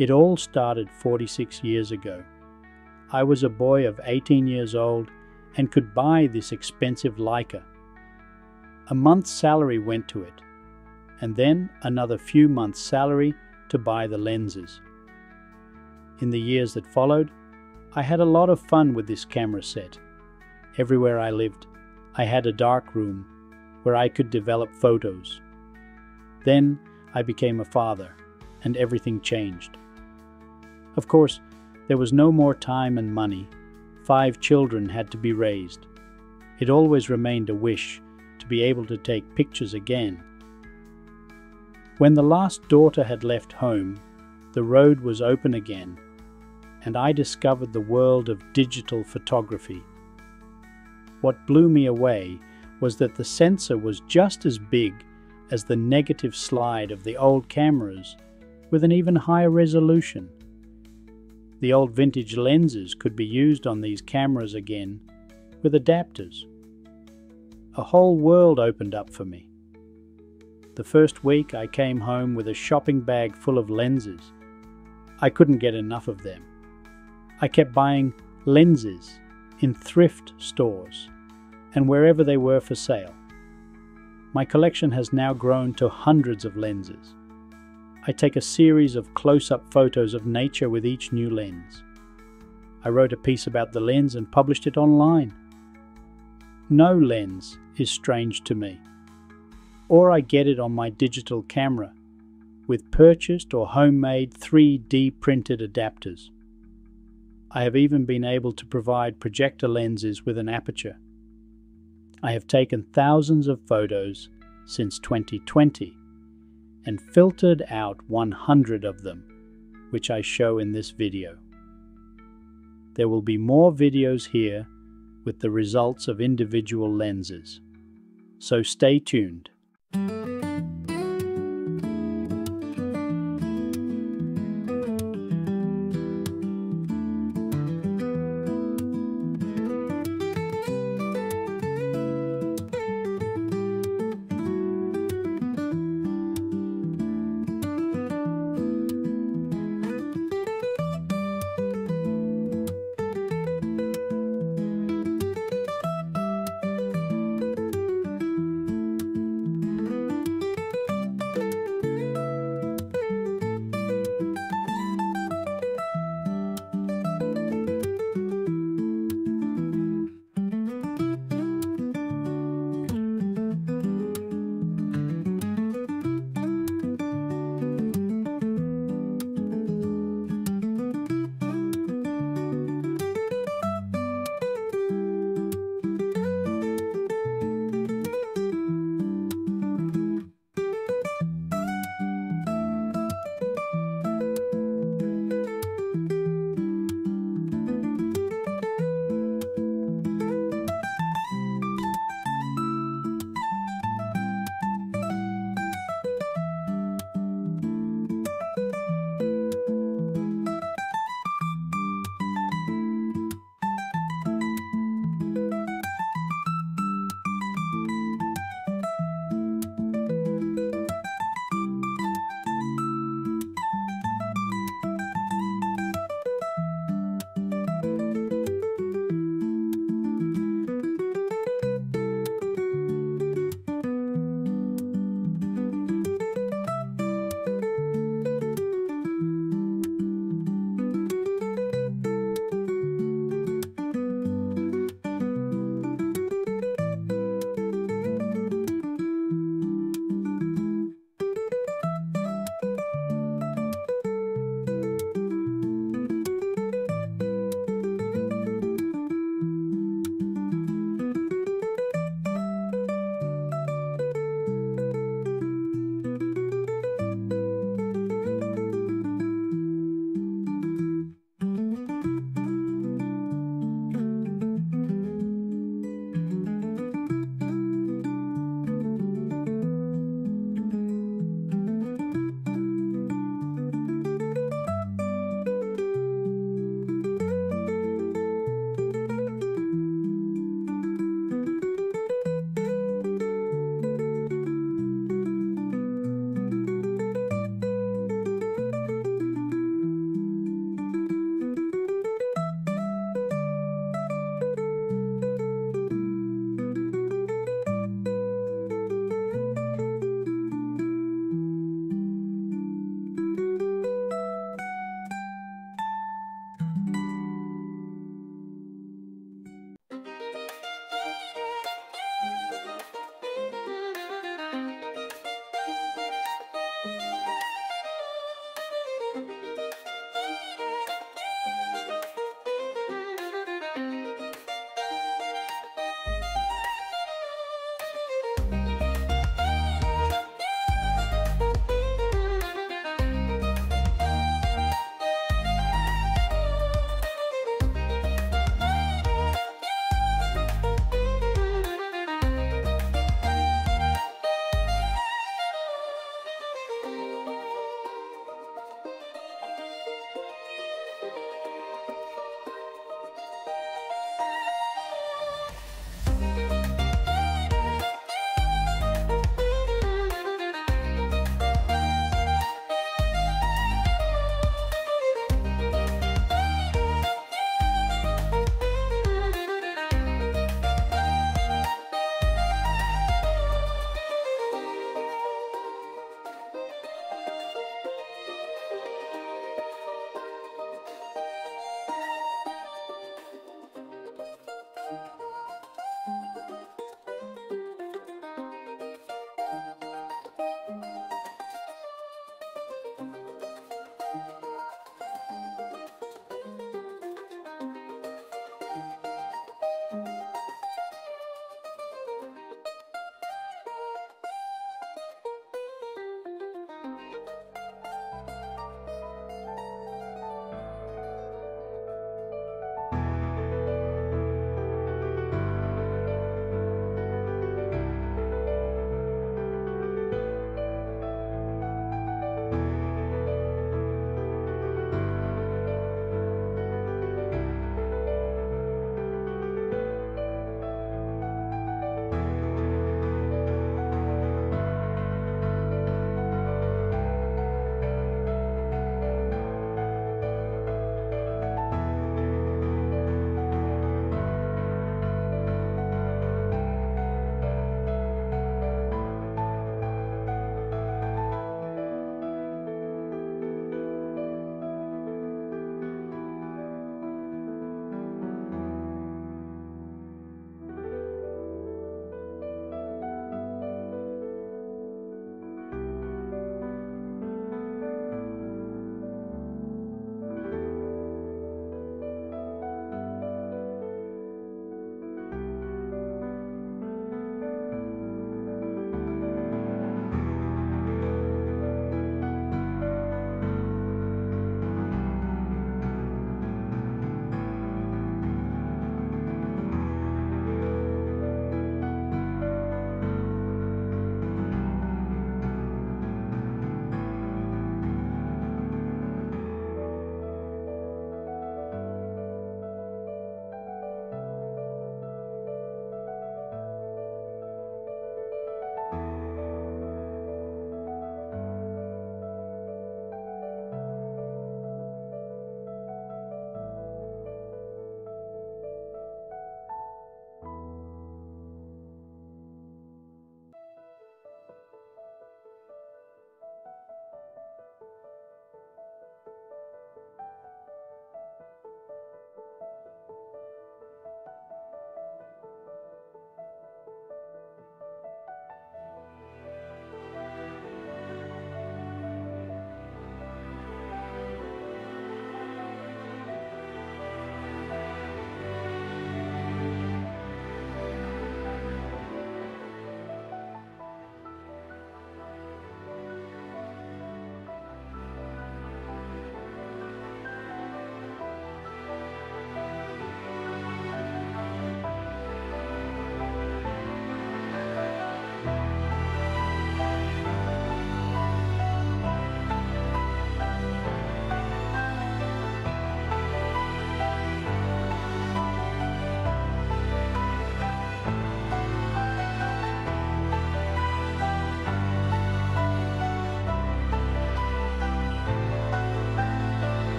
It all started 46 years ago. I was a boy of 18 years old and could buy this expensive Leica. A month's salary went to it, and then another few months' salary to buy the lenses. In the years that followed, I had a lot of fun with this camera set. Everywhere I lived, I had a dark room where I could develop photos. Then I became a father, and everything changed. Of course, there was no more time and money. 5 children had to be raised. It always remained a wish to be able to take pictures again. When the last daughter had left home, the road was open again, and I discovered the world of digital photography. What blew me away was that the sensor was just as big as the negative slide of the old cameras, with an even higher resolution. The old vintage lenses could be used on these cameras again with adapters. A whole world opened up for me. The first week I came home with a shopping bag full of lenses. I couldn't get enough of them. I kept buying lenses in thrift stores and wherever they were for sale. My collection has now grown to hundreds of lenses. I take a series of close-up photos of nature with each new lens. I wrote a piece about the lens and published it online. No lens is strange to me. Or I get it on my digital camera with purchased or homemade 3D printed adapters. I have even been able to provide projector lenses with an aperture. I have taken thousands of photos since 2020 and filtered out 100 of them, which I show in this video. There will be more videos here with the results of individual lenses, so stay tuned.